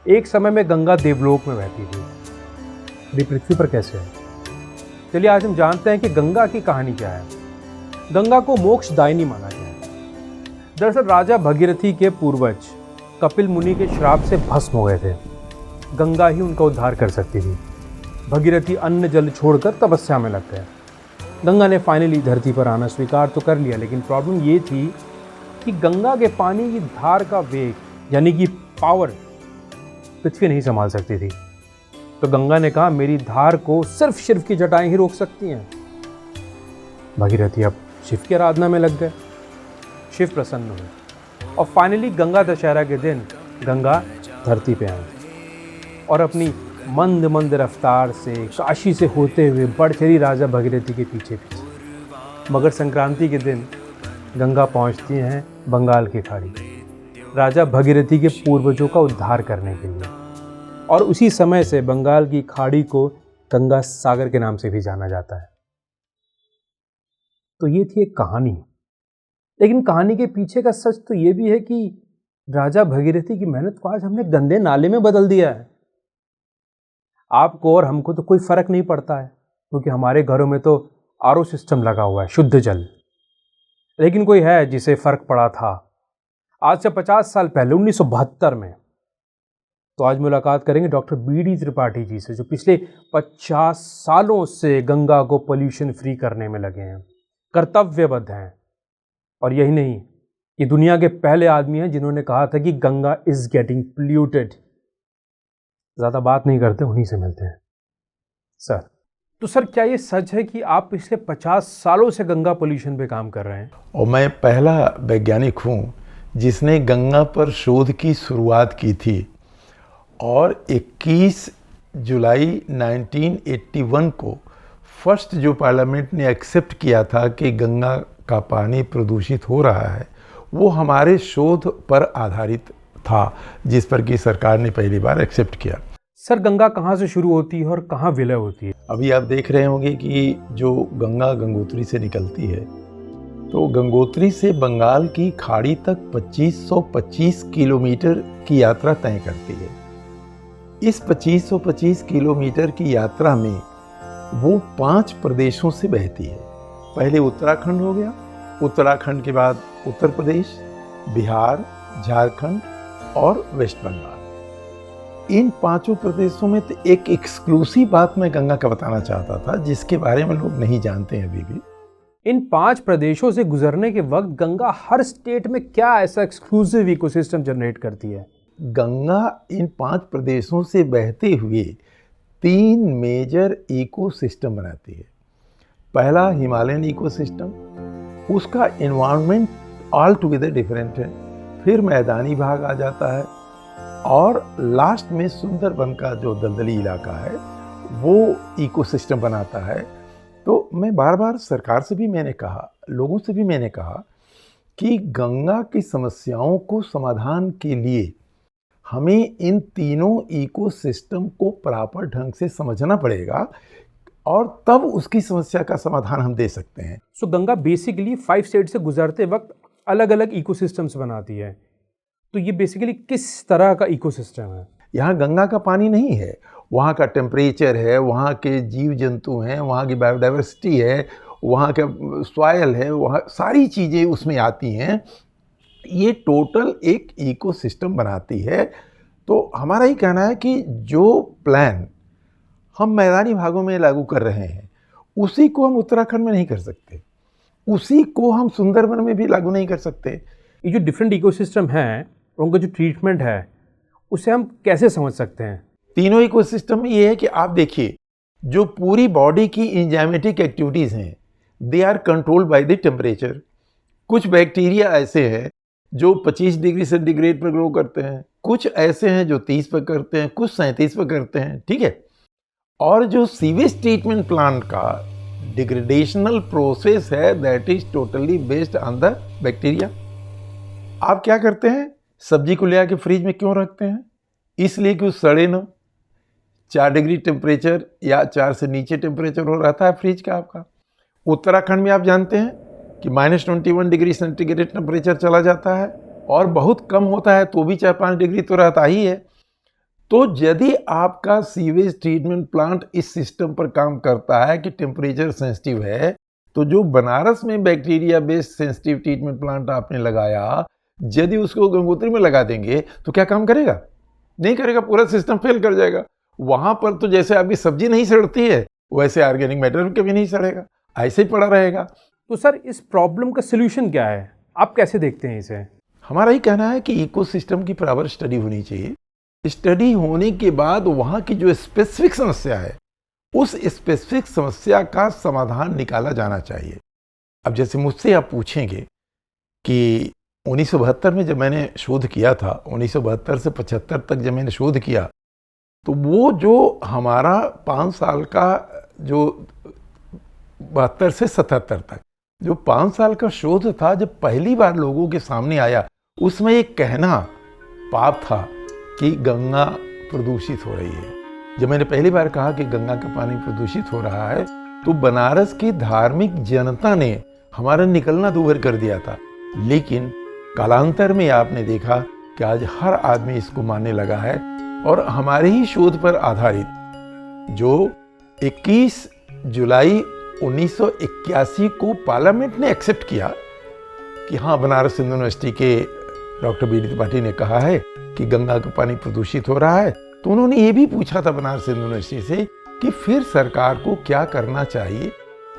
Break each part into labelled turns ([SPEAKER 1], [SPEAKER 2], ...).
[SPEAKER 1] एक समय में गंगा देवलोक में बहती थी, अभी पृथ्वी पर कैसे है? चलिए आज हम जानते हैं कि गंगा की कहानी क्या है। गंगा को मोक्षदायिनी माना गया है। दरअसल राजा भगीरथी के पूर्वज कपिल मुनि के श्राप से भस्म हो गए थे। गंगा ही उनका उद्धार कर सकती थी। भगीरथी अन्न जल छोड़कर तपस्या में लग गए। गंगा ने फाइनली धरती पर आना स्वीकार तो कर लिया, लेकिन प्रॉब्लम ये थी कि गंगा के पानी की धार का वेग यानी कि पावर पृथ्वी नहीं संभाल सकती थी। तो गंगा ने कहा मेरी धार को सिर्फ शिव की जटाएं ही रोक सकती हैं। भगीरथी अब शिव की आराधना में लग गए। शिव प्रसन्न हुए और फाइनली गंगा दशहरा के दिन गंगा धरती पे आई और अपनी मंद मंद रफ्तार से काशी से होते हुए बढ़ चली राजा भगीरथी के पीछे पीछे। मकर संक्रांति के दिन गंगा पहुंचती हैं बंगाल की खाड़ी, राजा भगीरथी के पूर्वजों का उद्धार करने के लिए। और उसी समय से बंगाल की खाड़ी को गंगा सागर के नाम से भी जाना जाता है। तो ये थी एक कहानी, लेकिन कहानी के पीछे का सच तो ये भी है कि राजा भगीरथी की मेहनत को आज हमने गंदे नाले में बदल दिया है। आपको और हमको तो कोई फर्क नहीं पड़ता है, क्योंकि हमारे घरों में तो आरओ सिस्टम लगा हुआ है, शुद्ध जल। लेकिन कोई है जिसे फर्क पड़ा था आज से 50 साल पहले 1972 में। तो आज मुलाकात करेंगे डॉक्टर बीडी त्रिपाठी जी से, जो पिछले 50 सालों से गंगा को पोल्यूशन फ्री करने में लगे हैं, कर्तव्यबद्ध हैं। और यही नहीं, ये दुनिया के पहले आदमी हैं जिन्होंने कहा था कि गंगा इज गेटिंग पोल्यूटेड। ज़्यादा बात नहीं करते, उन्हीं से मिलते हैं। सर, तो सर क्या ये सच है कि आप पिछले 50 सालों से गंगा पोल्यूशन पे काम कर रहे हैं?
[SPEAKER 2] और मैं पहला वैज्ञानिक हूँ जिसने गंगा पर शोध की शुरुआत की थी। और 21 जुलाई 1981 को फर्स्ट जो पार्लियामेंट ने एक्सेप्ट किया था कि गंगा का पानी प्रदूषित हो रहा है, वो हमारे शोध पर आधारित था, जिस पर कि सरकार ने पहली बार एक्सेप्ट किया।
[SPEAKER 1] सर गंगा कहाँ से शुरू होती है और कहाँ विलय होती है?
[SPEAKER 2] अभी आप देख रहे होंगे कि जो गंगा गंगोत्री से निकलती है, तो गंगोत्री से बंगाल की खाड़ी तक 2525 किलोमीटर की यात्रा तय करती है। इस 2525 किलोमीटर की यात्रा में वो 5 प्रदेशों से बहती है। पहले उत्तराखंड हो गया, उत्तराखंड के बाद उत्तर प्रदेश, बिहार, झारखंड और वेस्ट बंगाल। इन 5 प्रदेशों में तो एक एक्सक्लूसिव बात मैं गंगा का बताना चाहता था, जिसके बारे में लोग नहीं जानते हैं अभी भी।
[SPEAKER 1] इन 5 प्रदेशों से गुजरने के वक्त गंगा हर स्टेट में क्या ऐसा एक्सक्लूसिव इकोसिस्टम जनरेट करती है?
[SPEAKER 2] गंगा इन 5 प्रदेशों से बहते हुए 3 मेजर इकोसिस्टम बनाती है। पहला हिमालयन इकोसिस्टम, उसका एनवायरनमेंट ऑल टुगेदर डिफरेंट है। फिर मैदानी भाग आ जाता है और लास्ट में सुंदरबन का जो दलदली इलाका है वो इकोसिस्टम बनाता है। तो मैं बार बार सरकार से भी मैंने कहा, लोगों से भी मैंने कहा कि गंगा की समस्याओं को समाधान के लिए हमें इन तीनों इकोसिस्टम को प्रॉपर ढंग से समझना पड़ेगा और तब उसकी समस्या का समाधान हम दे सकते हैं।
[SPEAKER 1] सो गंगा बेसिकली 5 स्टेट से गुजरते वक्त अलग अलग इकोसिस्टम्स बनाती है। तो ये बेसिकली किस तरह का इकोसिस्टम है?
[SPEAKER 2] यहाँ गंगा का पानी नहीं है, वहाँ का टेम्परेचर है, वहाँ के जीव जंतु हैं, वहाँ की बायोडाइवर्सिटी है, वहाँ का सॉइल है, वहाँ सारी चीज़ें उसमें आती हैं। ये टोटल एक इकोसिस्टम बनाती है। तो हमारा ही कहना है कि जो प्लान हम मैदानी भागों में लागू कर रहे हैं, उसी को हम उत्तराखंड में नहीं कर सकते, उसी को हम सुंदरबन में भी लागू नहीं कर सकते।
[SPEAKER 1] ये जो डिफरेंट इकोसिस्टम हैं, उनका जो ट्रीटमेंट है, उसे हम कैसे समझ सकते हैं?
[SPEAKER 2] तीनों इकोसिस्टम में ये है कि आप देखिए, जो पूरी बॉडी की एंजाइमेटिक एक्टिविटीज़ हैं, they are controlled by the temperature. कुछ बैक्टीरिया ऐसे हैं जो 25 डिग्री सेंटीग्रेड पर ग्रो करते हैं, कुछ ऐसे हैं जो 30 पर करते हैं, कुछ 37 पर करते हैं, ठीक है। और जो सीवेज ट्रीटमेंट प्लांट का डिग्रेडेशनल प्रोसेस है, that is totally based on the bacteria. आप क्या करते हैं, सब्जी को ले आके फ्रिज में क्यों रखते हैं? इसलिए कि वो सड़े ना। 4 डिग्री टेम्परेचर या 4 से नीचे टेम्परेचर हो रहता है फ्रिज का आपका। उत्तराखंड में आप जानते हैं कि -21 डिग्री सेंटीग्रेड टेम्परेचर चला जाता है और बहुत कम होता है तो भी 4-5 डिग्री तो रहता ही है। तो यदि आपका सीवेज ट्रीटमेंट प्लांट इस सिस्टम पर काम करता है कि टेम्परेचर सेंसिटिव है, तो जो बनारस में bacteria based sensitive treatment plant आपने लगाया, यदि उसको गंगोत्री में लगा देंगे तो क्या काम करेगा? नहीं करेगा, पूरा सिस्टम फेल कर जाएगा। वहां पर तो जैसे आपकी सब्जी नहीं सड़ती है, वैसे ऑर्गेनिक मैटर कभी नहीं सड़ेगा, ऐसे ही पड़ा रहेगा।
[SPEAKER 1] तो सर, इस प्रॉब्लम का सोल्यूशन क्या है? आप कैसे देखते हैं इसे?
[SPEAKER 2] हमारा ही कहना है कि इकोसिस्टम की प्रॉपर स्टडी होनी चाहिए। स्टडी होने के बाद वहाँ की जो स्पेसिफिक समस्या है, उस स्पेसिफिक समस्या का समाधान निकाला जाना चाहिए। अब जैसे मुझसे आप पूछेंगे कि 1972 में जब मैंने शोध किया था, 1972 से 75 तक जब मैंने शोध किया, तो वो जो हमारा 5 साल का जो 72 से 77 तक जो 5 साल का शोध था, जब पहली बार लोगों के सामने आया, उसमें एक कहना पाप था कि गंगा प्रदूषित हो रही है। जब मैंने पहली बार कहा कि गंगा का पानी प्रदूषित हो रहा है, तो बनारस की धार्मिक जनता ने हमारा निकलना दूभर कर दिया था। लेकिन कालांतर में आपने देखा कि आज हर आदमी इसको मानने लगा है, और हमारे ही शोध पर आधारित जो 21 जुलाई 1981 को पार्लियामेंट ने एक्सेप्ट किया कि हाँ, बनारस हिंदू यूनिवर्सिटी के डॉक्टर बी.डी. त्रिपाठी ने कहा है कि गंगा का पानी प्रदूषित हो रहा है, तो उन्होंने ये भी पूछा था बनारस हिंदू यूनिवर्सिटी से कि फिर सरकार को क्या करना चाहिए।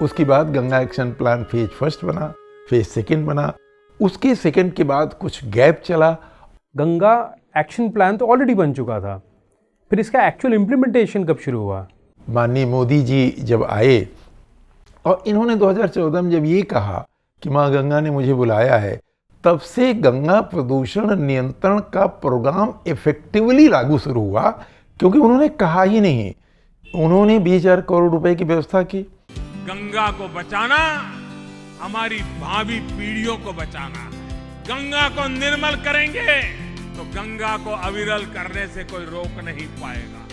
[SPEAKER 2] उसके बाद Ganga action plan phase first बना, फेज सेकंड बना, उसके सेकंड के बाद कुछ गैप चला।
[SPEAKER 1] गंगा एक्शन प्लान तो ऑलरेडी बन चुका था, फिर इसका एक्चुअल इम्प्लीमेंटेशन कब शुरू हुआ?
[SPEAKER 2] माननीय मोदी जी जब आए और इन्होंने 2014 में जब ये कहा कि माँ गंगा ने मुझे बुलाया है, तब से गंगा प्रदूषण नियंत्रण का प्रोग्राम इफेक्टिवली लागू शुरू हुआ। क्योंकि उन्होंने कहा ही नहीं, उन्होंने 20,000 करोड़ रुपए की व्यवस्था की।
[SPEAKER 3] गंगा को बचाना हमारी भावी पीढ़ियों को बचाना है। गंगा को निर्मल करेंगे तो गंगा को अविरल करने से कोई रोक नहीं पाएगा।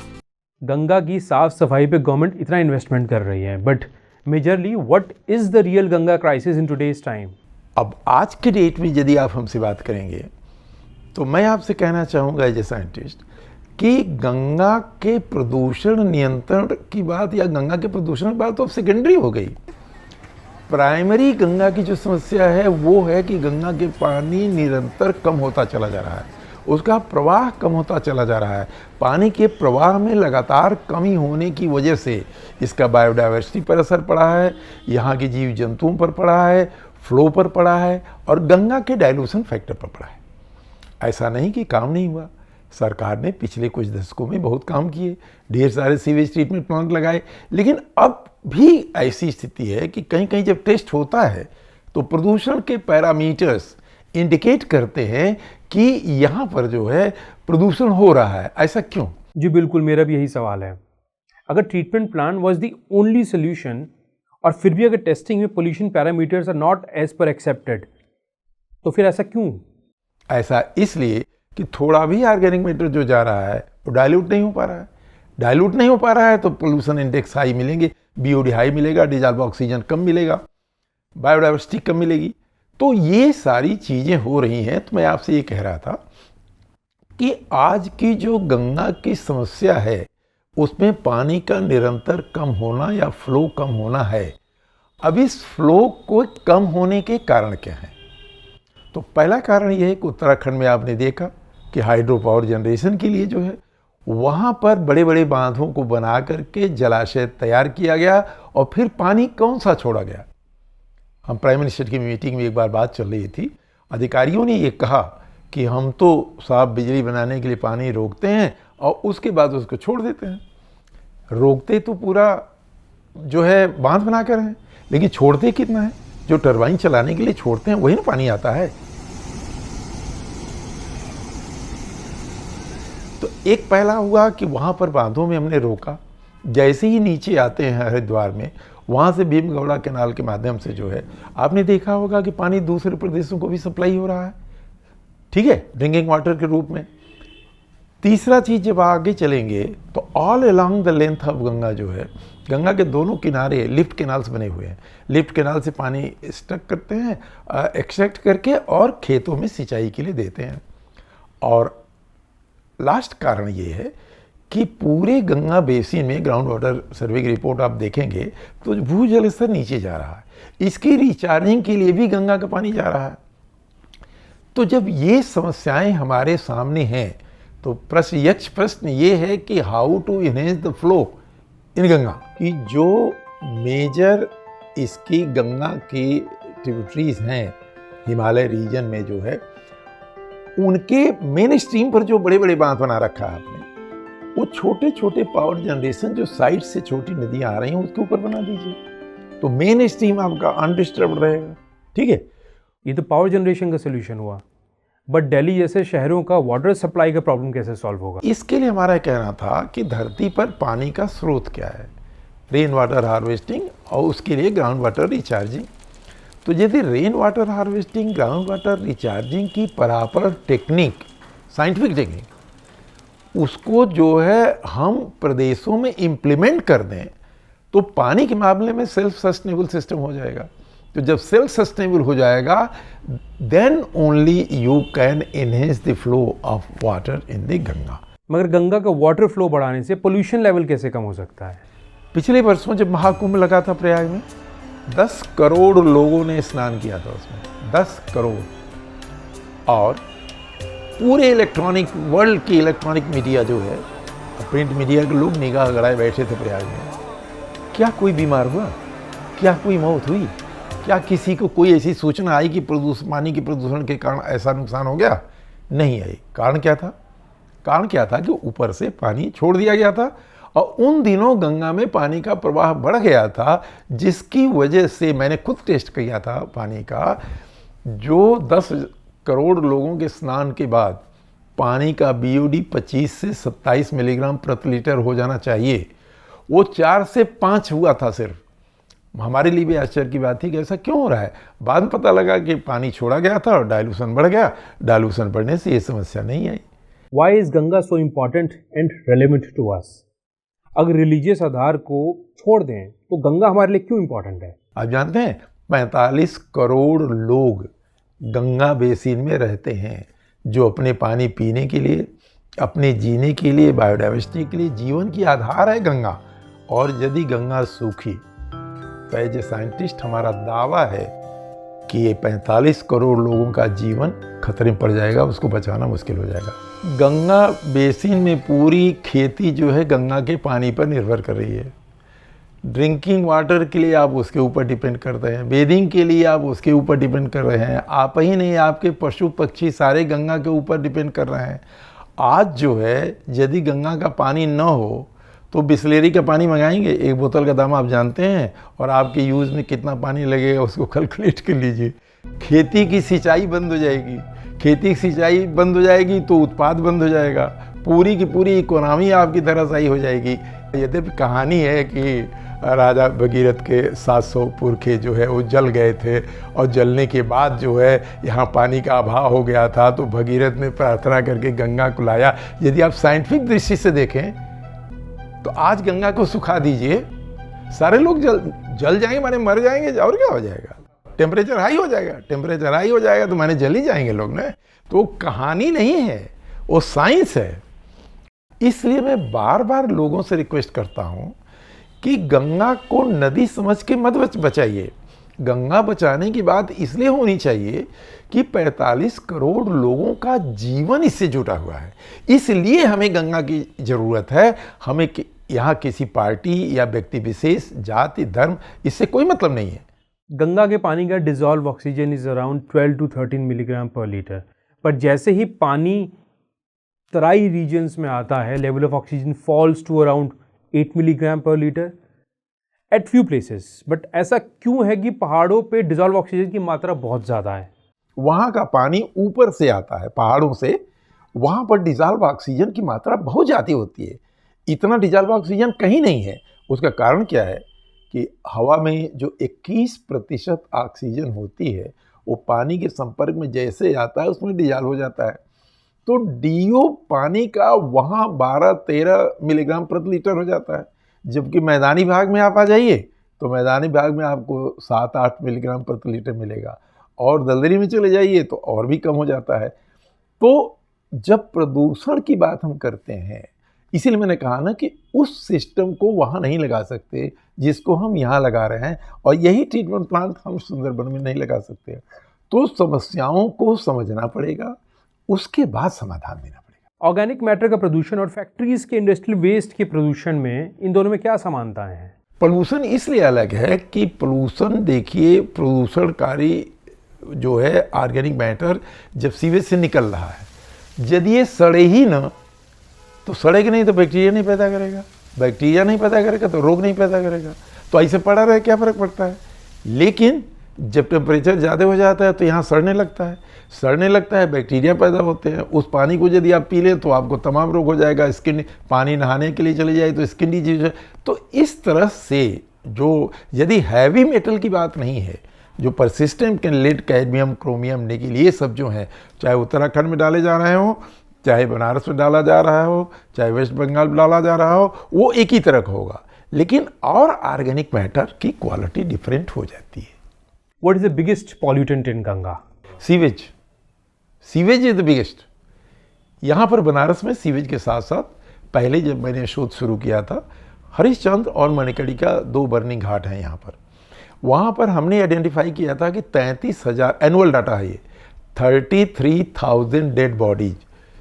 [SPEAKER 1] गंगा की साफ सफाई पे गवर्नमेंट इतना इन्वेस्टमेंट कर रही है, but majorly what is the real Ganga crisis in today's time?
[SPEAKER 2] अब आज के डेट में यदि आप हमसे बात करेंगे, तो मैं आपसे कहना चाहूँगा एज ए साइंटिस्ट कि गंगा के प्रदूषण नियंत्रण की बात या गंगा के प्रदूषण की बात तो अब सेकेंडरी हो गई। प्राइमरी गंगा की जो समस्या है वो है कि गंगा के पानी निरंतर कम होता चला जा रहा है, उसका प्रवाह कम होता चला जा रहा है। पानी के प्रवाह में लगातार कमी होने की वजह से इसका बायोडाइवर्सिटी पर असर पड़ा है, यहाँ के जीव जंतुओं पर पड़ा है, फ्लो पर पड़ा है, और गंगा के डाइल्यूशन फैक्टर पर पड़ा है। ऐसा नहीं कि काम नहीं हुआ, सरकार ने पिछले कुछ दशकों में बहुत काम किए, ढेर सारे सीवेज ट्रीटमेंट प्लांट लगाए, लेकिन अब भी ऐसी स्थिति है कि कहीं कहीं जब टेस्ट होता है तो प्रदूषण के पैरामीटर्स इंडिकेट करते हैं कि यहाँ पर जो है प्रदूषण हो रहा है। ऐसा क्यों?
[SPEAKER 1] जी बिल्कुल, मेरा भी यही सवाल है। अगर treatment plan was the only solution और फिर भी अगर टेस्टिंग में pollution parameters are not as per accepted, तो फिर ऐसा क्यों?
[SPEAKER 2] ऐसा इसलिए कि थोड़ा भी ऑर्गेनिक मैटर जो जा रहा है वो डाइल्यूट नहीं हो पा रहा है। डाइल्यूट नहीं हो पा रहा है तो पोल्यूशन इंडेक्स हाई मिलेंगे, बीओडी हाई मिलेगा, डिजॉल्व ऑक्सीजन कम मिलेगा, बायोडाइवर्सिटी कम मिलेगी। तो ये सारी चीज़ें हो रही हैं। तो मैं आपसे ये कह रहा था कि आज की जो गंगा की समस्या है उसमें पानी का निरंतर कम होना या फ्लो कम होना है। अब इस फ्लो को कम होने के कारण क्या हैं? तो पहला कारण यह है कि उत्तराखंड में आपने देखा कि हाइड्रो पावर जनरेशन के लिए जो है वहाँ पर बड़े बड़े बांधों को बना करके जलाशय तैयार किया गया और फिर पानी कौन सा छोड़ा गया। हम प्राइम मिनिस्टर की मीटिंग में एक बार बात चल रही थी, अधिकारियों ने ये कहा कि हम तो साफ बिजली बनाने के लिए पानी रोकते हैं और उसके बाद उसको छोड़ देते हैं। रोकते तो पूरा जो है बांध बनाकर हैं, लेकिन छोड़ते कितना है? जो टरबाइन चलाने के लिए छोड़ते हैं वही ना पानी आता है। तो एक पहला हुआ कि वहाँ पर बांधों में हमने रोका, जैसे ही नीचे आते हैं हरिद्वार में, वहाँ से भीमगौड़ा कैनाल के माध्यम से जो है आपने देखा होगा कि पानी दूसरे प्रदेशों को भी सप्लाई हो रहा है, ठीक है, ड्रिंकिंग वाटर के रूप में। तीसरा चीज़, जब आगे चलेंगे तो all along the length of Ganga जो है, गंगा के दोनों किनारे लिफ्ट कैनाल्स बने हुए हैं। लिफ्ट कैनाल से पानी स्टक करते हैं, एक्सट्रैक्ट करके और खेतों में सिंचाई के लिए देते हैं। और लास्ट कारण ये है कि पूरे गंगा बेसिन में ग्राउंड वाटर सर्वे की रिपोर्ट आप देखेंगे तो भूजल स्तर नीचे जा रहा है। इसकी रिचार्जिंग के लिए भी गंगा का पानी जा रहा है। तो जब ये समस्याएं हमारे सामने हैं तो प्रश्न ये है कि how to enhance the flow in Ganga, कि जो मेजर इसकी गंगा की ट्रिब्यूटरीज हैं हिमालय रीजन में जो है, उनके मेन स्ट्रीम पर जो बड़े बड़े बांध बना रखा है आपने, वो छोटे छोटे पावर जनरेशन जो साइड से छोटी नदियां आ रही हैं उसके ऊपर बना दीजिए, तो मेन स्ट्रीम आपका अनडिस्टर्ब रहेगा। ठीक है,
[SPEAKER 1] ये तो पावर जनरेशन का सोल्यूशन हुआ, बट दिल्ली जैसे शहरों का वाटर सप्लाई का प्रॉब्लम कैसे सॉल्व होगा?
[SPEAKER 2] इसके लिए हमारा कहना था कि धरती पर पानी का स्रोत क्या है, रेन वाटर हार्वेस्टिंग और उसके लिए ग्राउंड वाटर रिचार्जिंग। तो यदि rain water harvesting, ground water recharging की प्रॉपर टेक्निक, साइंटिफिक टेक्निक, उसको जो है हम प्रदेशों में इम्प्लीमेंट कर दें तो पानी के मामले में सेल्फ सस्टेनेबल सिस्टम हो जाएगा। तो जब सेल्फ सस्टेनेबल हो जाएगा then only you can enhance the flow of water in the Ganga.
[SPEAKER 1] मगर गंगा का वाटर फ्लो बढ़ाने से पोल्यूशन लेवल कैसे कम हो सकता है?
[SPEAKER 2] पिछले वर्षों जब महाकुंभ लगा था प्रयाग में, 10 करोड़ लोगों ने स्नान किया था उसमें, 10 करोड़। और पूरे इलेक्ट्रॉनिक वर्ल्ड की इलेक्ट्रॉनिक मीडिया जो है, प्रिंट मीडिया के लोग निगाह गड़ाए बैठे थे प्रयाग में। क्या कोई बीमार हुआ? क्या कोई मौत हुई? क्या किसी को कोई ऐसी सूचना आई कि पानी के प्रदूषण के कारण ऐसा नुकसान हो गया? नहीं आई। कारण क्या था? कारण क्या था कि ऊपर से पानी छोड़ दिया गया था और उन दिनों गंगा में पानी का प्रवाह बढ़ गया था, जिसकी वजह से मैंने खुद टेस्ट किया था पानी का, जो 10 करोड़ लोगों के स्नान के बाद पानी का BOD 25 से 27 मिलीग्राम प्रति लीटर हो जाना चाहिए, वो 4 से 5 हुआ था सिर्फ। हमारे लिए भी आश्चर्य की बात थी कि ऐसा क्यों हो रहा है। बाद में पता लगा कि पानी छोड़ा गया था और डाइल्यूशन बढ़ गया। डाइल्यूशन बढ़ने से ये समस्या नहीं आई।
[SPEAKER 1] Why is Ganga so important and relevant to us? अगर रिलीजियस आधार को छोड़ दें तो गंगा हमारे लिए क्यों इंपॉर्टेंट है?
[SPEAKER 2] आप जानते हैं 45 करोड़ लोग गंगा बेसिन में रहते हैं, जो अपने पानी पीने के लिए, अपने जीने के लिए, बायोडाइवर्सिटी के लिए जीवन की आधार है गंगा। और यदि गंगा सूखी तो एज ए साइंटिस्ट हमारा दावा है कि ये 45 करोड़ लोगों का जीवन खतरे में पड़ जाएगा, उसको बचाना मुश्किल हो जाएगा। गंगा बेसिन में पूरी खेती जो है गंगा के पानी पर निर्भर कर रही है। ड्रिंकिंग वाटर के लिए आप उसके ऊपर डिपेंड करते हैं, बेदिंग के लिए आप उसके ऊपर डिपेंड कर रहे हैं। आप ही नहीं, आपके पशु पक्षी सारे गंगा के ऊपर डिपेंड कर रहे हैं। आज जो है यदि गंगा का पानी न हो तो बिस्लेरी का पानी मंगाएंगे, एक बोतल का दाम आप जानते हैं, और आपके यूज़ में कितना पानी लगेगा उसको कैलकुलेट कर लीजिए। खेती की सिंचाई बंद हो जाएगी, खेती की सिंचाई बंद हो जाएगी तो उत्पाद बंद हो जाएगा, पूरी की पूरी इकोनॉमी आपकी धराशायी हो जाएगी। यद्यपि कहानी है कि राजा भगीरथ के 700 पुरखे जो है वो जल गए थे, और जलने के बाद जो है यहाँ पानी का अभाव हो गया था, तो भगीरथ ने प्रार्थना करके गंगा को लाया। यदि आप साइंटिफिक दृष्टि से देखें तो आज गंगा को सुखा दीजिए, सारे लोग जल जाएंगे, माने मर जाएंगे, और क्या हो जाएगा? टेम्परेचर हाई हो जाएगा, टेम्परेचर हाई हो जाएगा तो माने जल ही जाएंगे लोग ना। तो कहानी नहीं है, वो साइंस है। इसलिए मैं बार बार लोगों से रिक्वेस्ट करता हूँ कि गंगा को नदी समझ के मत बचाइए। गंगा बचाने की बात इसलिए होनी चाहिए कि 45 करोड़ लोगों का जीवन इससे जुड़ा हुआ है, इसलिए हमें गंगा की ज़रूरत है। हमें यहाँ किसी पार्टी या व्यक्ति विशेष, जाति, धर्म, इससे कोई मतलब नहीं है।
[SPEAKER 1] गंगा के पानी का dissolve oxygen is around 12 to 13 milligram per litre, पर जैसे ही पानी तराई रीजन्स में आता है, level of oxygen falls to around 8 milligram per litre at few places. But ऐसा क्यों है कि पहाड़ों पे डिजॉल्व ऑक्सीजन की मात्रा बहुत ज़्यादा है?
[SPEAKER 2] वहाँ का पानी ऊपर से आता है पहाड़ों से, वहाँ पर डिजॉल्व ऑक्सीजन की मात्रा बहुत ज़्यादा होती है। इतना डिजॉल्व ऑक्सीजन कहीं नहीं है। उसका कारण क्या है कि हवा में जो 21% ऑक्सीजन होती है वो पानी के संपर्क में जैसे आता है उसमें डिजॉल्व हो जाता है। तो DO पानी का वहाँ 12-13 मिलीग्राम प्रति लीटर हो जाता है, जबकि मैदानी भाग में आप आ जाइए तो मैदानी भाग में आपको 7-8 मिलीग्राम प्रति लीटर मिलेगा, और दलदली में चले जाइए तो और भी कम हो जाता है। तो जब प्रदूषण की बात हम करते हैं, इसीलिए मैंने कहा ना कि उस सिस्टम को वहाँ नहीं लगा सकते जिसको हम यहाँ लगा रहे हैं, और यही ट्रीटमेंट प्लांट हम सुंदरबन में नहीं लगा सकते। तो समस्याओं को समझना पड़ेगा, उसके बाद समाधान देना पड़ेगा।
[SPEAKER 1] ऑर्गेनिक मैटर का प्रदूषण और फैक्ट्रीज के इंडस्ट्रियल वेस्ट के प्रदूषण में, इन दोनों में क्या समानताएं हैं?
[SPEAKER 2] पोल्यूशन इसलिए अलग है कि पोल्यूशन, देखिए, प्रदूषणकारी जो है ऑर्गेनिक मैटर जब सीवेज से निकल रहा है, यदि ये सड़े ही ना, तो सड़ेगा नहीं तो बैक्टीरिया नहीं पैदा करेगा, बैक्टीरिया नहीं पैदा करेगा तो रोग नहीं पैदा करेगा, तो ऐसे पड़ा रहे क्या फ़र्क पड़ता है। लेकिन जब टेम्परेचर ज़्यादा हो जाता है तो यहाँ सड़ने लगता है, बैक्टीरिया पैदा होते हैं। उस पानी को यदि आप पी लें तो आपको तमाम रोग हो जाएगा, स्किन, पानी नहाने के लिए चले जाए तो स्किन डिजीज। तो इस तरह से जो यदि हैवी मेटल की बात नहीं है, जो persistent lead, cadmium, chromium, nickel, ये सब जो हैं, चाहे उत्तराखंड में डाले जा रहे हो, चाहे बनारस में डाला जा रहा हो, चाहे वेस्ट बंगाल में डाला जा रहा हो, वो एक ही तरह का होगा, लेकिन और ऑर्गेनिक मैटर की क्वालिटी डिफरेंट हो जाती है।
[SPEAKER 1] What is the biggest pollutant in Ganga?
[SPEAKER 2] Sewage. Sewage is the biggest. यहाँ पर बनारस में सीवेज के साथ साथ पहले जब मैंने शोध शुरू किया था, हरिश्चंद्र और मणिकर्णिका 2 बर्निंग घाट हैं यहाँ पर। वहाँ पर हमने आइडेंटिफाई किया था कि 33,000, एनुअल डाटा है ये, 33,000 डेड बॉडीज,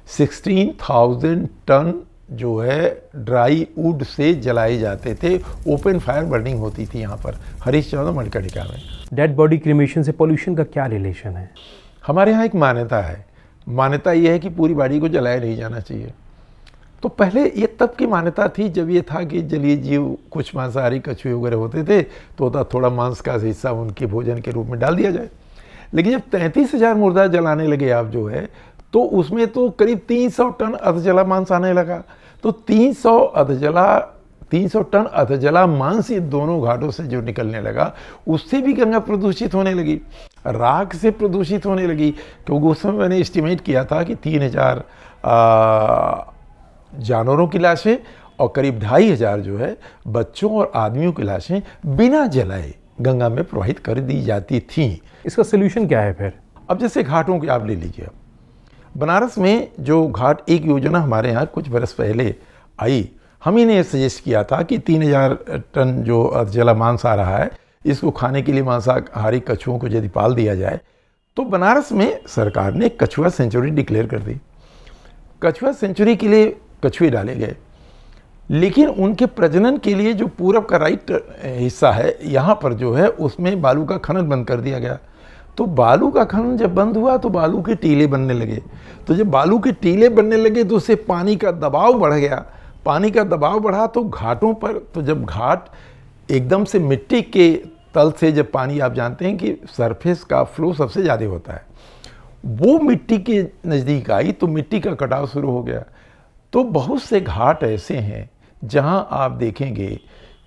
[SPEAKER 2] 16,000 टन जो है ड्राई वुड से जलाए जाते थे, ओपन फायर बर्निंग होती थी यहाँ पर हरिश्चंद्र और मणिकर्णिका में।
[SPEAKER 1] डेड बॉडी क्रीमेशन से पोल्यूशन का क्या रिलेशन है?
[SPEAKER 2] हमारे यहाँ एक मान्यता है, मान्यता ये है कि पूरी बॉडी को जलाया नहीं जाना चाहिए। तो पहले ये तब की मान्यता थी जब ये था कि जलीय जीव, कुछ मांसाहारी कछुए वगैरह होते थे तो होता थोड़ा मांस का हिस्सा उनके भोजन के रूप में डाल दिया जाए। लेकिन जब 33,000 मुर्दा जलाने लगे आप जो है, तो उसमें तो करीब 300 टन अधजला मांस आने लगा। तो 300 टन अधजला मांस ये दोनों घाटों से जो निकलने लगा, उससे भी गंगा प्रदूषित होने लगी, राख से प्रदूषित होने लगी। क्योंकि उस समय मैंने एस्टिमेट किया था कि 3,000 जानवरों की लाशें और करीब 2,500 जो है बच्चों और आदमियों की लाशें बिना जलाए गंगा में प्रवाहित कर दी जाती थीं।
[SPEAKER 1] इसका सोल्यूशन क्या है फिर?
[SPEAKER 2] अब जैसे घाटों की आप ले लीजिए, बनारस में जो घाट, एक योजना हमारे यहाँ कुछ बरस पहले आई, हम ही ने सजेस्ट किया था कि 3,000 टन जो अधजला मांस आ रहा है, इसको खाने के लिए मांसाहारी कछुओं को यदि पाल दिया जाए, तो बनारस में सरकार ने कछुआ सेंचुरी डिक्लेयर कर दी। कछुआ सेंचुरी के लिए कछुए डाले गए, लेकिन उनके प्रजनन के लिए जो पूरब का राइट हिस्सा है यहाँ पर जो है, उसमें बालू का खनन बंद कर दिया गया। तो बालू का खनन जब बंद हुआ तो बालू के टीले बनने लगे। तो जब बालू के टीले बनने लगे तो उससे पानी का दबाव बढ़ गया। पानी का दबाव बढ़ा तो घाटों पर, तो जब घाट एकदम से मिट्टी के तल से जब पानी, आप जानते हैं कि सरफेस का फ्लो सबसे ज़्यादा होता है, वो मिट्टी के नज़दीक आई तो मिट्टी का कटाव शुरू हो गया। तो बहुत से घाट ऐसे हैं जहां आप देखेंगे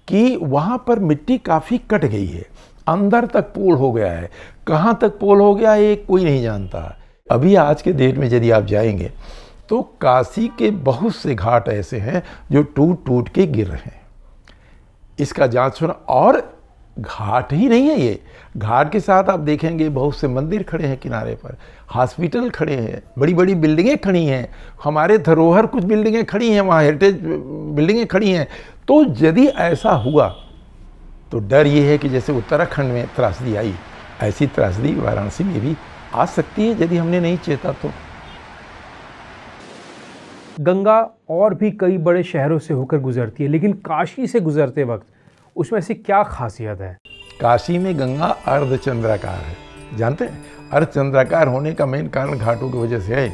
[SPEAKER 2] कि वहां पर मिट्टी काफ़ी कट गई है, अंदर तक पोल हो गया है। कहां तक पोल हो गया है कोई नहीं जानता। अभी आज के डेट में यदि आप जाएंगे तो काशी के बहुत से घाट ऐसे हैं जो टूट टूट के गिर रहे हैं। इसका जांच होना, और घाट ही नहीं है ये, घाट के साथ आप देखेंगे बहुत से मंदिर खड़े हैं किनारे पर, हॉस्पिटल खड़े हैं, बड़ी बड़ी बिल्डिंगें खड़ी हैं, हमारे धरोहर कुछ बिल्डिंगें खड़ी हैं, वहाँ हेरिटेज बिल्डिंगें खड़ी हैं। तो यदि ऐसा हुआ तो डर ये है कि जैसे उत्तराखंड में त्रासदी आई, ऐसी त्रासदी वाराणसी में भी आ सकती है यदि हमने नहीं चेता तो।
[SPEAKER 1] गंगा और भी कई बड़े शहरों से होकर गुजरती है, लेकिन काशी से गुजरते वक्त उसमें ऐसी क्या खासियत है?
[SPEAKER 2] काशी में गंगा अर्धचंद्राकार है, जानते हैं? अर्धचंद्राकार होने का मेन कारण घाटों की वजह से है।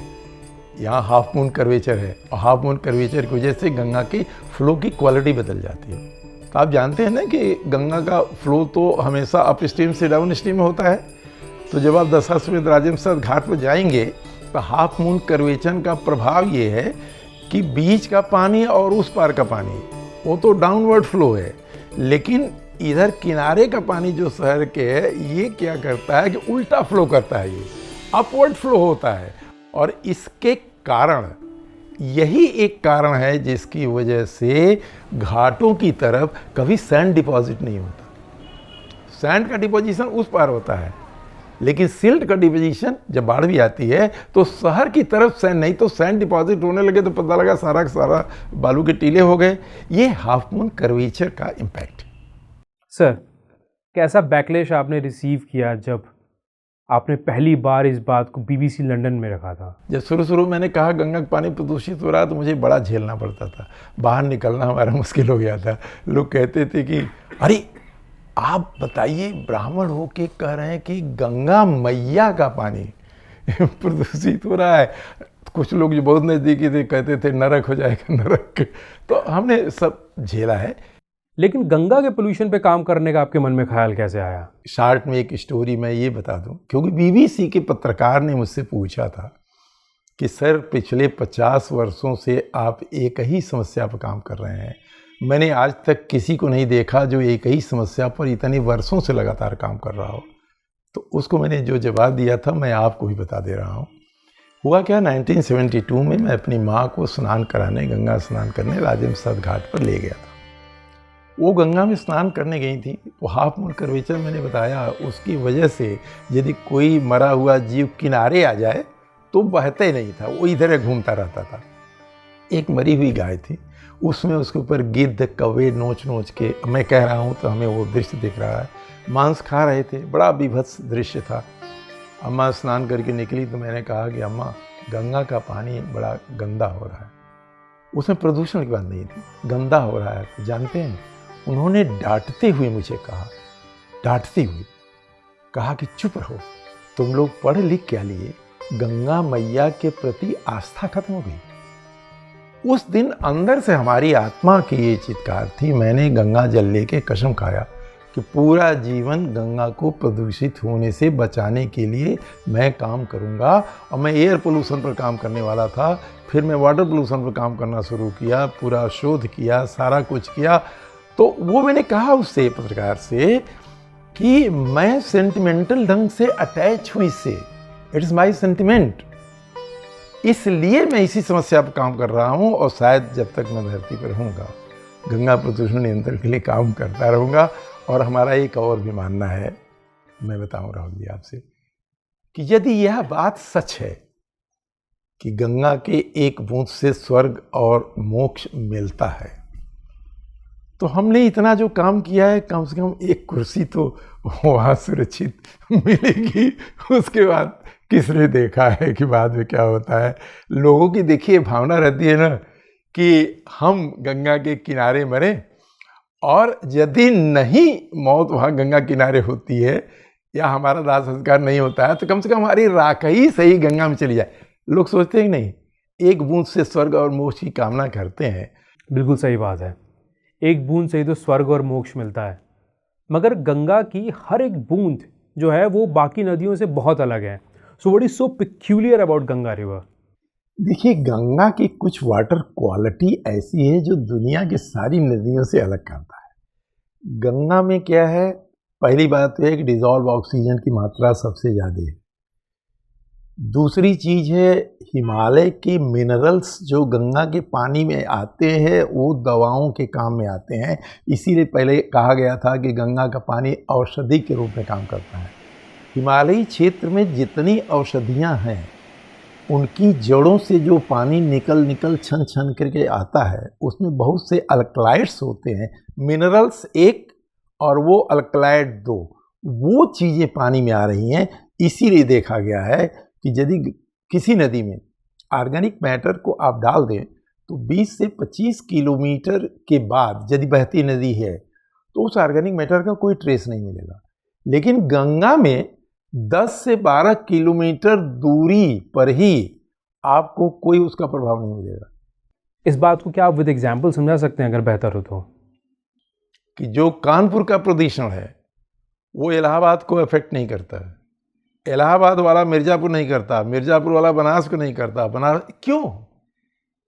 [SPEAKER 2] यहाँ हाफ मून कर्वेचर है, और हाफ मून कर्वेचर की वजह से गंगा की फ्लो की क्वालिटी बदल जाती है। तो आप जानते हैं ना कि गंगा का फ्लो तो हमेशा अप स्ट्रीम से डाउन स्ट्रीम में होता है। तो जब आप दशाश्वमेध राजेंद्र घाट पर जाएंगे तो हाफ मून कर्वेचर का प्रभाव ये है कि बीच का पानी और उस पार का पानी वो तो डाउनवर्ड फ्लो है, लेकिन इधर किनारे का पानी जो शहर के है ये क्या करता है कि उल्टा फ्लो करता है, ये अपवर्ड फ्लो होता है। और इसके कारण, यही एक कारण है जिसकी वजह से घाटों की तरफ कभी सैंड डिपॉजिट नहीं होता। सैंड का डिपोजिशन उस पार होता है, लेकिन सिल्ट का डिपोजिशन जब बाढ़ भी आती है तो शहर की तरफ सैंड, नहीं तो सैंड डिपॉजिट होने लगे तो पता लगा सारा का सारा बालू के टीले हो गए। ये हाफ मून कर्वेचर का इम्पैक्ट।
[SPEAKER 1] सर, कैसा बैकलेश आपने रिसीव किया जब आपने पहली बार इस बात को BBC लंदन में रखा था?
[SPEAKER 2] जब शुरू मैंने कहा गंगा का पानी प्रदूषित हो रहा तो मुझे बड़ा झेलना पड़ता था, बाहर निकलना हमारा मुश्किल हो गया था। लोग कहते थे कि अरे आप बताइए, ब्राह्मण हो के कह रहे हैं कि गंगा मैया का पानी प्रदूषित हो रहा है। कुछ लोग जो बहुत नज़दीकी थे कहते थे नरक हो जाएगा नरक। तो हमने सब झेला है।
[SPEAKER 1] लेकिन गंगा के पोल्यूशन पे काम करने का आपके मन में ख्याल कैसे आया?
[SPEAKER 2] शार्ट में एक स्टोरी मैं ये बता दूं, क्योंकि BBC के पत्रकार ने मुझसे पूछा था कि सर पिछले 50 वर्षों से आप एक ही समस्या पर काम कर रहे हैं, मैंने आज तक किसी को नहीं देखा जो एक ही समस्या पर इतने वर्षों से लगातार काम कर रहा हो। तो उसको मैंने जो जवाब दिया था मैं आपको भी बता दे रहा हूँ। हुआ क्या, 1972 में मैं अपनी माँ को स्नान कराने, गंगा स्नान करने राजेंद्र प्रसाद घाट पर ले गया था। वो गंगा में स्नान करने गई थी। वो हाफ मून कर्वेचर मैंने बताया, उसकी वजह से यदि कोई मरा हुआ जीव किनारे आ जाए तो बहते नहीं था, वो इधर घूमता रहता था। एक मरी हुई गाय थी, उसमें उसके ऊपर गिद्ध कौवे नोच नोच के, मैं कह रहा हूँ तो हमें वो दृश्य दिख रहा है, मांस खा रहे थे। बड़ा विभत्स दृश्य था। अम्मा स्नान करके निकली तो मैंने कहा कि अम्मा गंगा का पानी बड़ा गंदा हो रहा है। उसमें प्रदूषण की बात नहीं थी, गंदा हो रहा है। तो जानते हैं, उन्होंने डांटते हुए मुझे कहा, डांटते हुए कहा कि चुप रहो, तुम लोग पढ़ लिख क्या लिए, गंगा मैया के प्रति आस्था खत्म हो गई। उस दिन अंदर से हमारी आत्मा की ये चित्कार थी। मैंने गंगा जल लेके कसम खाया कि पूरा जीवन गंगा को प्रदूषित होने से बचाने के लिए मैं काम करूंगा। और मैं एयर पोल्यूशन पर काम करने वाला था, फिर मैं वाटर पोल्यूशन पर काम करना शुरू किया, पूरा शोध किया, सारा कुछ किया। तो वो मैंने कहा उससे, पत्रकार से, कि मैं सेंटिमेंटल ढंग से अटैच हूँ इससे, इट इज़ माई सेंटिमेंट, इसलिए मैं इसी समस्या पर काम कर रहा हूँ। और शायद जब तक मैं धरती पर रहूँगा गंगा प्रदूषण नियंत्रण के लिए काम करता रहूँगा। और हमारा एक और भी मानना है, मैं बताऊँ राहुल जी आपसे, कि यदि यह बात सच है कि गंगा के एक बूंद से स्वर्ग और मोक्ष मिलता है, तो हमने इतना जो काम किया है, कम से कम एक कुर्सी तो वहाँ सुरक्षित मिलेगी। उसके बाद किसने देखा है कि बाद में क्या होता है। लोगों की देखिए भावना रहती है ना कि हम गंगा के किनारे मरें, और यदि नहीं मौत वहाँ गंगा किनारे होती है या हमारा दाह संस्कार नहीं होता है, तो कम से कम हमारी राख ही सही गंगा में चली जाए। लोग सोचते हैं कि नहीं, एक बूंद से स्वर्ग और मोक्ष की कामना करते हैं।
[SPEAKER 1] बिल्कुल सही बात है, एक बूंद से ही तो स्वर्ग और मोक्ष मिलता है। मगर गंगा की हर एक बूंद जो है वो बाकी नदियों से बहुत अलग है। So what is so peculiar about Ganga river?
[SPEAKER 2] देखिए, गंगा की कुछ वाटर क्वालिटी ऐसी है जो दुनिया की सारी नदियों से अलग करता है। गंगा में क्या है, पहली बात तो है कि डिजॉल्व ऑक्सीजन की मात्रा सबसे ज़्यादा है। दूसरी चीज़ है, हिमालय के मिनरल्स जो गंगा के पानी में आते हैं वो दवाओं के काम में आते हैं। इसीलिए पहले कहा गया था कि गंगा का पानी औषधि के रूप में काम करता है। हिमालयी क्षेत्र में जितनी औषधियाँ हैं उनकी जड़ों से जो पानी निकल छन छन करके आता है, उसमें बहुत से अल्कलाइड्स होते हैं, मिनरल्स एक और वो अल्कलाइड दो, वो चीज़ें पानी में आ रही हैं। इसीलिए देखा गया है कि यदि किसी नदी में ऑर्गेनिक मैटर को आप डाल दें तो 20 से 25 किलोमीटर के बाद यदि बहती नदी है तो उस ऑर्गेनिक मैटर का कोई ट्रेस नहीं मिलेगा। लेकिन गंगा में 10 से 12 किलोमीटर दूरी पर ही आपको कोई उसका प्रभाव नहीं मिलेगा।
[SPEAKER 1] इस बात को क्या आप विद एग्जाम्पल समझा सकते हैं अगर बेहतर हो तो?
[SPEAKER 2] कि जो कानपुर का प्रदूषण है वो इलाहाबाद को अफेक्ट नहीं करता है, इलाहाबाद वाला मिर्ज़ापुर नहीं करता, मिर्ज़ापुर वाला बनारस को नहीं करता। बनारस क्यों?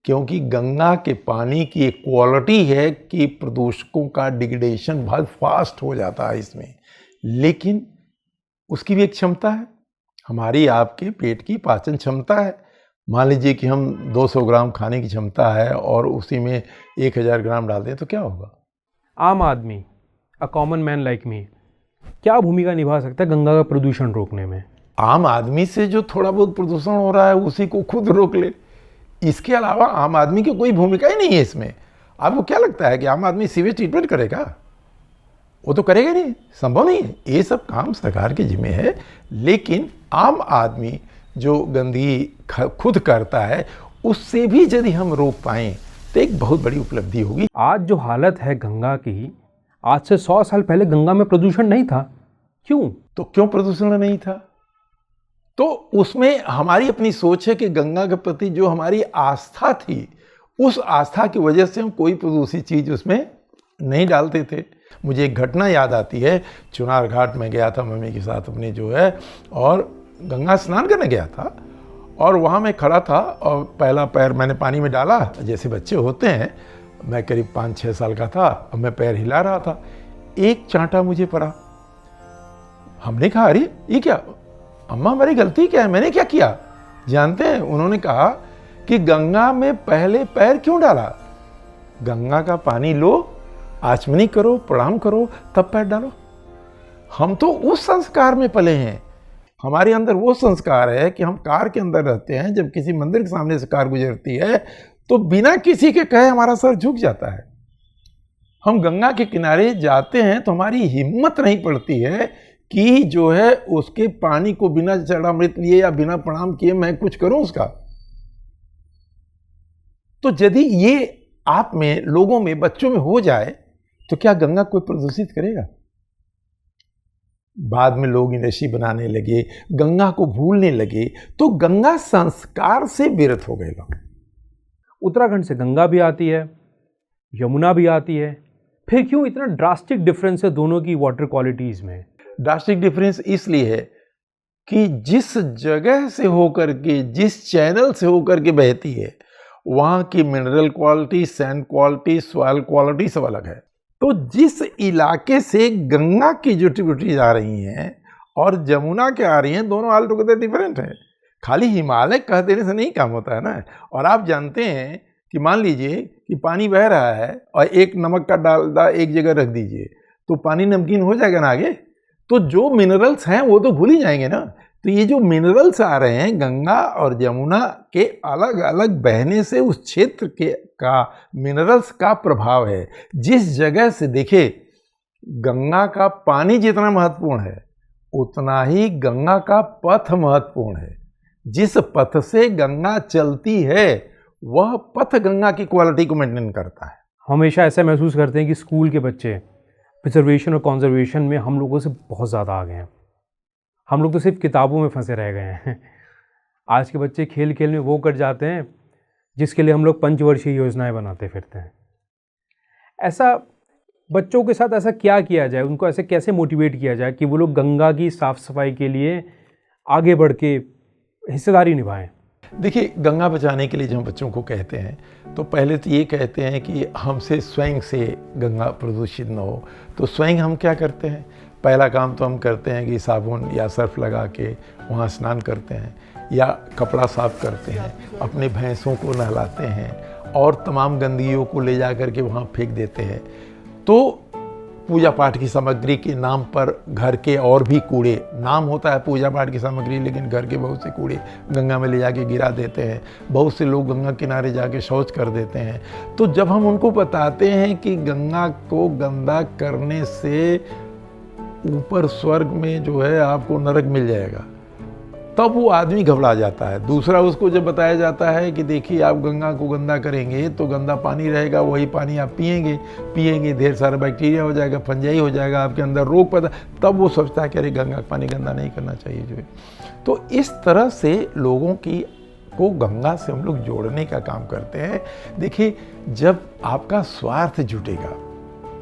[SPEAKER 2] क्योंकि गंगा के पानी की एक क्वालिटी है कि प्रदूषकों का डिग्रेडेशन बहुत फास्ट हो जाता है इसमें, लेकिन उसकी भी एक क्षमता है। हमारी आपके पेट की पाचन क्षमता है। मान लीजिए कि हम 200 ग्राम खाने की क्षमता है और उसी में 1000 ग्राम डाल दें तो क्या होगा?
[SPEAKER 1] आम आदमी, a common man like me, क्या भूमिका निभा सकता है गंगा का प्रदूषण रोकने में?
[SPEAKER 2] आम आदमी से जो थोड़ा बहुत प्रदूषण हो रहा है उसी को खुद रोक ले। इसके अलावा आम आदमी की कोई भूमिका ही नहीं है इसमें। आपको क्या लगता है कि आम आदमी सीवेज ट्रीटमेंट करेगा? वो तो करेगा नहीं, संभव नहीं है। ये सब काम सरकार के जिम्मे है, लेकिन आम आदमी जो गंदगी खुद करता है उससे भी यदि हम रोक पाएं तो एक बहुत बड़ी उपलब्धि होगी।
[SPEAKER 1] आज जो हालत है गंगा की, आज से 100 साल पहले गंगा में प्रदूषण नहीं था। क्यों?
[SPEAKER 2] तो क्यों प्रदूषण नहीं था? तो उसमें हमारी अपनी सोच है कि गंगा के प्रति जो हमारी आस्था थी, उस आस्था की वजह से हम कोई प्रदूषित चीज उसमें नहीं डालते थे। मुझे एक घटना याद आती है, चुनार घाट में गया था मम्मी के साथ अपनी जो है, और गंगा स्नान करने गया था, और वहाँ मैं खड़ा था और पहला पैर मैंने पानी में डाला, जैसे बच्चे होते हैं। मैं करीब 5-6 साल का था, अब मैं पैर हिला रहा था, एक चांटा मुझे पड़ा। हमने कहा अरे ये क्या अम्मा, हमारी गलती क्या है, मैंने क्या किया? जानते हैं उन्होंने कहा कि गंगा में पहले पैर क्यों डाला? गंगा का पानी लो, आचमनी करो, प्रणाम करो, तब पैर डालो। हम तो उस संस्कार में पले हैं। हमारे अंदर वो संस्कार है कि हम कार के अंदर रहते हैं, जब किसी मंदिर के सामने से कार गुजरती है तो बिना किसी के कहे हमारा सर झुक जाता है। हम गंगा के किनारे जाते हैं तो हमारी हिम्मत नहीं पड़ती है कि जो है उसके पानी को बिना चरणामृत लिए या बिना प्रणाम किए मैं कुछ करूं उसका। तो यदि ये आप में, लोगों में, बच्चों में हो जाए तो क्या गंगा कोई प्रदूषित करेगा? बाद में लोग इंडस्ट्री बनाने लगे, गंगा को भूलने लगे, तो गंगा संस्कार से विरत हो गए लोग।
[SPEAKER 1] उत्तराखंड से गंगा भी आती है, यमुना भी आती है, फिर क्यों इतना ड्रास्टिक डिफरेंस है दोनों की वाटर क्वालिटीज में?
[SPEAKER 2] ड्रास्टिक डिफरेंस इसलिए है कि जिस जगह से होकर के, जिस चैनल से होकर के बहती है, वहाँ की mineral quality, sand quality, soil quality सब अलग है। तो जिस इलाके से गंगा की जो ट्रिब्यूटरीज आ रही हैं और जमुना के आ रही हैं, दोनों ऑल टुगेदर डिफरेंट है। खाली हिमालय कह देने से नहीं काम होता है ना। और आप जानते हैं कि मान लीजिए कि पानी बह रहा है और एक नमक का डालडा एक जगह रख दीजिए, तो पानी नमकीन हो जाएगा ना आगे? तो जो मिनरल्स हैं वो तो भूल ही जाएंगे ना। तो ये जो मिनरल्स आ रहे हैं गंगा और यमुना के अलग अलग बहने से, उस क्षेत्र के का मिनरल्स का प्रभाव है। जिस जगह से देखे, गंगा का पानी जितना महत्वपूर्ण है उतना ही गंगा का पथ महत्वपूर्ण है। जिस पथ से गंगा चलती है वह पथ गंगा की क्वालिटी को मेंटेन करता है।
[SPEAKER 1] हमेशा ऐसा महसूस करते हैं कि स्कूल के बच्चे प्रिजर्वेशन और कॉन्जर्वेशन में हम लोगों से बहुत ज़्यादा आगे हैं। हम लोग तो सिर्फ किताबों में फंसे रह गए हैं। आज के बच्चे खेल खेल में वो कर जाते हैं जिसके लिए हम लोग पंचवर्षीय योजनाएं बनाते फिरते हैं। ऐसा बच्चों के साथ ऐसा क्या किया जाए, उनको ऐसे कैसे मोटिवेट किया जाए कि वो लोग गंगा की साफ सफाई के लिए आगे बढ़ के हिस्सेदारी निभाएं?
[SPEAKER 2] देखिए, गंगा बचाने के लिए जो हम बच्चों को कहते हैं तो पहले तो ये कहते हैं कि हमसे स्वयं से गंगा प्रदूषित न हो। तो स्वयं हम क्या करते हैं? पहला काम तो हम करते हैं कि साबुन या सर्फ लगा के वहाँ स्नान करते हैं या कपड़ा साफ करते हैं, अपने भैंसों को नहलाते हैं और तमाम गंदगियों को ले जा कर के वहाँ फेंक देते हैं। तो पूजा पाठ की सामग्री के नाम पर घर के और भी कूड़े, नाम होता है पूजा पाठ की सामग्री लेकिन घर के बहुत से कूड़े गंगा में ले जाके गिरा देते हैं। बहुत से लोग गंगा किनारे जाके शौच कर देते हैं। तो जब हम उनको बताते हैं कि गंगा को गंदा करने से ऊपर स्वर्ग में जो है आपको नरक मिल जाएगा, तब वो आदमी घबरा जाता है। दूसरा, उसको जब बताया जाता है कि देखिए आप गंगा को गंदा करेंगे तो गंदा पानी रहेगा, वही पानी आप पिएंगे ढेर सारा बैक्टीरिया हो जाएगा, फंजाई हो जाएगा, आपके अंदर रोग पैदा, तब वो सोचता है कि अरे गंगा का पानी गंदा नहीं करना चाहिए जो है। तो इस तरह से लोगों को गंगा से हम लोग जोड़ने का काम करते हैं। देखिए, जब आपका स्वार्थ जुटेगा,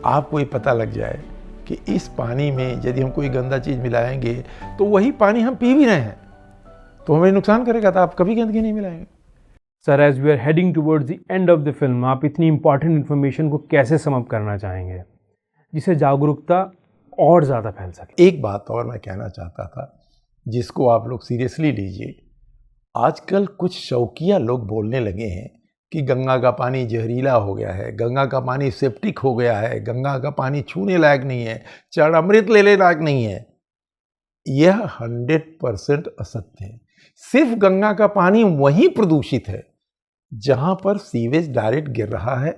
[SPEAKER 2] आपको ये पता लग जाए कि इस पानी में यदि हम कोई गंदा चीज़ मिलाएंगे तो वही पानी हम पी भी रहे हैं तो हमें नुकसान करेगा, तो आप कभी गंदगी नहीं मिलाएंगे।
[SPEAKER 1] Sir, as we are heading towards the end of the film, आप इतनी इंपॉर्टेंट इन्फॉर्मेशन को कैसे सम अप करना चाहेंगे जिससे जागरूकता और ज़्यादा फैल सके?
[SPEAKER 2] एक बात और मैं कहना चाहता था जिसको आप लोग सीरियसली लीजिए। आजकल कुछ शौकिया लोग बोलने लगे हैं कि गंगा का पानी जहरीला हो गया है, गंगा का पानी सेप्टिक हो गया है, गंगा का पानी छूने लायक नहीं है, चरणामृत लेने लायक नहीं है, यह 100% असत्य है। सिर्फ गंगा का पानी वहीं प्रदूषित है जहां पर सीवेज डायरेक्ट गिर रहा है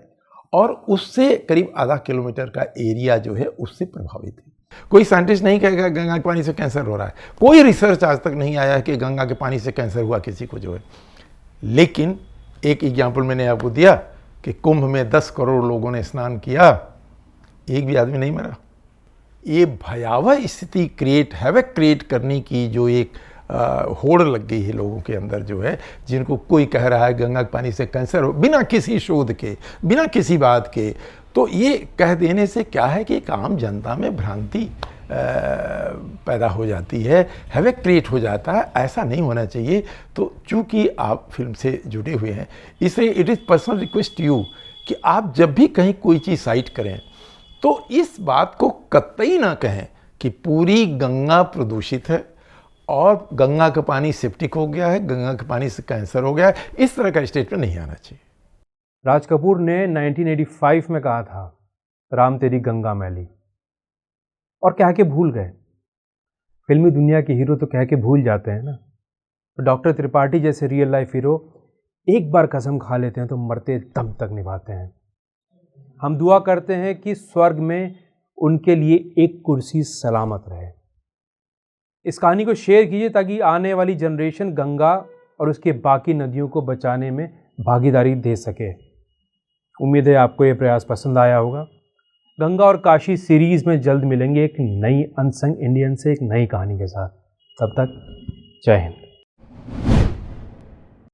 [SPEAKER 2] और उससे करीब आधा किलोमीटर का एरिया जो है उससे प्रभावित है। कोई साइंटिस्ट नहीं कहेगा गंगा के पानी से कैंसर हो रहा है, कोई रिसर्च आज तक नहीं आया है कि गंगा के पानी से कैंसर हुआ किसी को जो है। लेकिन एक एग्जाम्पल मैंने आपको दिया कि कुंभ में 10 करोड़ लोगों ने स्नान किया, एक भी आदमी नहीं मरा। ये भयावह स्थिति हैवक क्रिएट करने की जो एक होड़ लग गई है लोगों के अंदर जो है, जिनको कोई कह रहा है गंगा के पानी से कैंसर हो, बिना किसी शोध के, बिना किसी बात के, तो ये कह देने से क्या है कि एक आम जनता में भ्रांति पैदा हो जाती है, हैवक क्रिएट हो जाता है। ऐसा नहीं होना चाहिए। तो चूंकि आप फिल्म से जुड़े हुए हैं, इसलिए it is personal request you कि आप जब भी कहीं कोई चीज़ साइट करें तो इस बात को कतई ना कहें कि पूरी गंगा प्रदूषित है और गंगा का पानी सेप्टिक हो गया है, गंगा के पानी से कैंसर हो गया है। इस तरह का स्टेटमेंट नहीं आना चाहिए।
[SPEAKER 1] राज कपूर ने 1985 में कहा था, राम तेरी गंगा मैली, और कह के भूल गए। फिल्मी दुनिया के हीरो तो कह के भूल जाते हैं ना। तो डॉक्टर त्रिपाठी जैसे रियल लाइफ हीरो एक बार कसम खा लेते हैं तो मरते दम तक निभाते हैं। हम दुआ करते हैं कि स्वर्ग में उनके लिए एक कुर्सी सलामत रहे। इस कहानी को शेयर कीजिए ताकि आने वाली जनरेशन गंगा और उसके बाकी नदियों को बचाने में भागीदारी दे सके। उम्मीद है आपको ये प्रयास पसंद आया होगा। गंगा और काशी सीरीज में जल्द मिलेंगे एक नई अनसंग इंडियन से एक नई कहानी के साथ। तब तक जय हिंद।